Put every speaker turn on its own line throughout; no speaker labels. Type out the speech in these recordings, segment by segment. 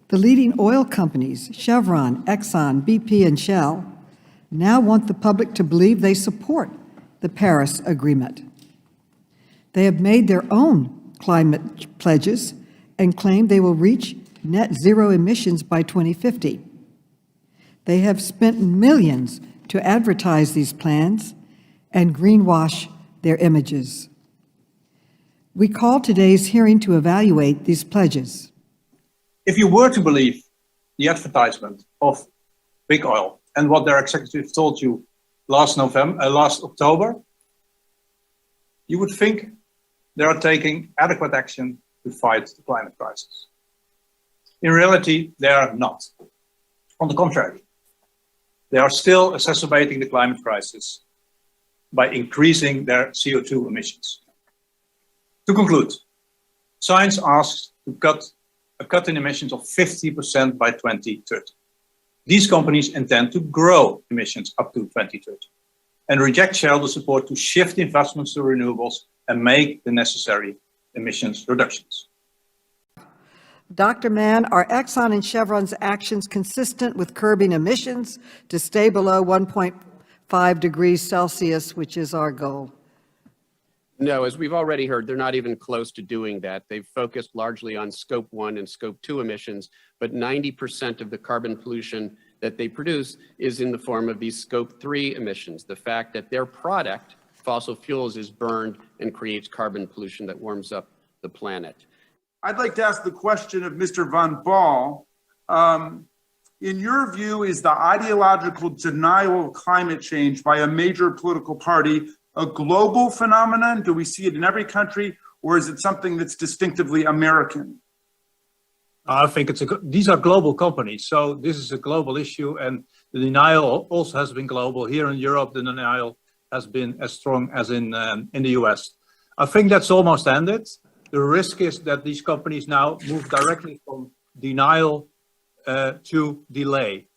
The leading oil companies, Chevron, Exxon, BP, and Shell, now want the public to believe they support the Paris Agreement. They have made their own climate pledges and claim they will reach net zero emissions by 2050. They have spent millions to advertise these plans and greenwash their images. We call today's hearing to evaluate these pledges.
If you were to believe the advertisement of Big Oil and what their executive told you last October, you would think they are taking adequate action to fight the climate crisis. In reality, they are not. On the contrary, they are still exacerbating the climate crisis by increasing their CO2 emissions. To conclude, science asks to a cut in emissions of 50% by 2030. These companies intend to grow emissions up to 2030 and reject shareholder support to shift investments to renewables and make the necessary emissions reductions.
Dr. Mann, are Exxon and Chevron's actions consistent with curbing emissions to stay below 1.5 degrees Celsius, which is our goal?
No, as we've already heard, they're not even close to doing that. They've focused largely on Scope 1 and Scope 2 emissions, but 90% of the carbon pollution that they produce is in the form of these Scope 3 emissions. The fact that their product, fossil fuels, is burned and creates carbon pollution that warms up the planet.
I'd like to ask the question of Mr. Van Baal. In your view, is the ideological denial of climate change by a major political party a global phenomenon? Do we see it in every country, or is it something that's distinctively American?
I think these are global companies, so this is a global issue, and the denial also has been global. Here in Europe, the denial has been as strong as in the US. I think that's almost ended. The risk is that these companies now move directly from denial to delay,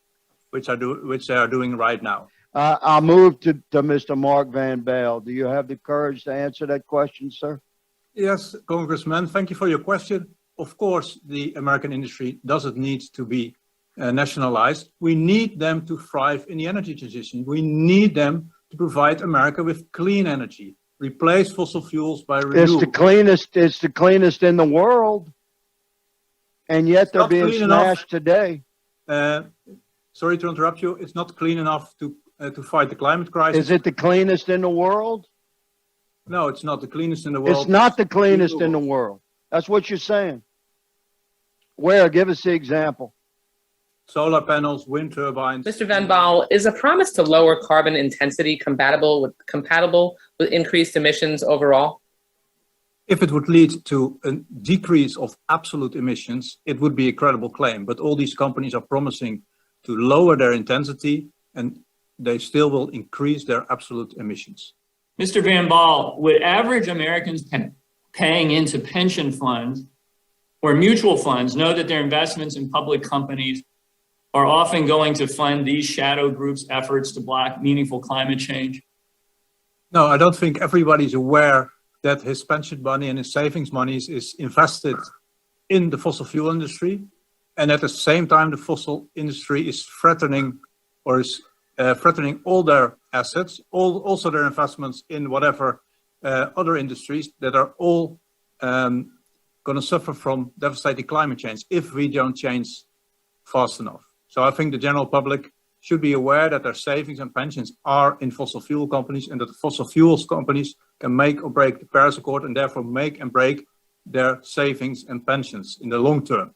which they are doing right now.
I'll move to Mr. Mark Van Baal. Do you have the courage to answer that question, sir?
Yes, Congressman, thank you for your question. Of course, the American industry doesn't need to be nationalized. We need them to thrive in the energy transition. We need them to provide America with clean energy, replace fossil fuels by renewables.
It's the cleanest in the world, and yet they're being smashed today.
Sorry to interrupt you. It's not clean enough to fight the climate crisis.
Is it the cleanest in the world?
No, it's not the cleanest in the world.
It's not the cleanest in the world. That's what you're saying. Where? Give us the example.
Solar panels, wind turbines.
Mr. Van Baal, is a promise to lower carbon intensity compatible with increased emissions overall?
If it would lead to a decrease of absolute emissions, it would be a credible claim. But all these companies are promising to lower their intensity, and they still will increase their absolute emissions.
Mr. Van Baal, would average Americans paying into pension funds or mutual funds know that their investments in public companies are often going to fund these shadow groups' efforts to block meaningful climate change?
No, I don't think everybody's aware that his pension money and his savings money is invested in the fossil fuel industry. And at the same time, the fossil industry is threatening all their assets, also their investments in whatever other industries that are all going to suffer from devastating climate change if we don't change fast enough. So I think the general public should be aware that their savings and pensions are in fossil fuel companies, and that the fossil fuels companies can make or break the Paris Accord, and therefore make and break their savings and pensions in the long term.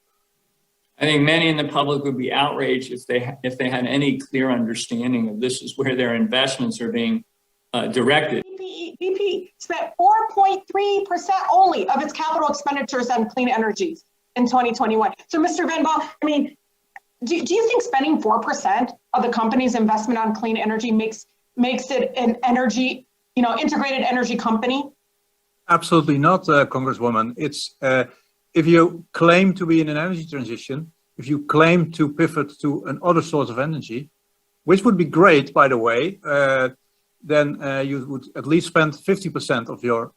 I think many in the public would be outraged if they had any clear understanding of this is where their investments are being directed.
BP spent 4.3% only of its capital expenditures on clean energies in 2021. So, Mr. Van Baal, I mean, do you think spending 4% of the company's investment on clean energy makes it an energy, integrated energy company?
Absolutely not, Congresswoman. It's if you claim to be in an energy transition, if you claim to pivot to another source of energy, which would be great, by the way, then you would at least spend 50% of your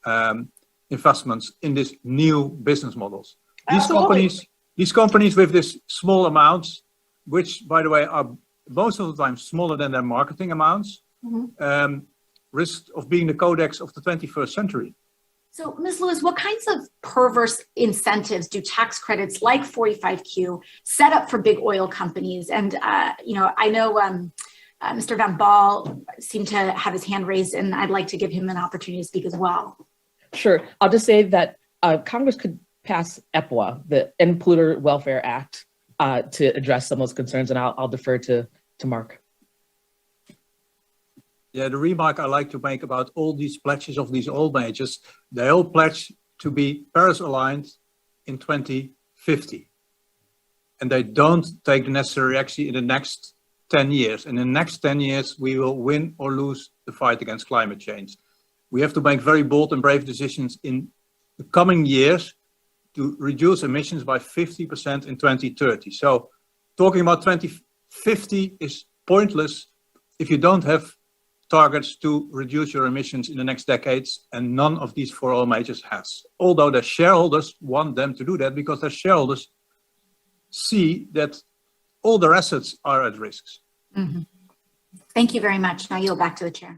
investments in these new business models. These companies, These companies with this small amounts, which, by the way, are most of the time smaller than their marketing amounts, risk of being the codex of the 21st century.
So, Ms. Lewis, what kinds of perverse incentives do tax credits like 45Q set up for big oil companies? And, I know Mr. Van Baal seemed to have his hand raised, and I'd like to give him an opportunity to speak as well.
Sure. I'll just say that Congress could pass EPWA, the End Polluter Welfare Act, to address some of those concerns, and I'll defer to Mark.
Yeah, the remark I like to make about all these pledges of these oil majors, they all pledge to be Paris aligned in 2050. And they don't take the necessary action in the next 10 years. And in the next 10 years, we will win or lose the fight against climate change. We have to make very bold and brave decisions in the coming years to reduce emissions by 50% in 2030. So talking about 2050 is pointless if you don't have targets to reduce your emissions in the next decades, and none of these four oil majors has. Although their shareholders want them to do that because their shareholders see that all their assets are at risk.
Mm-hmm. Thank you very much. Now yield back to the chair.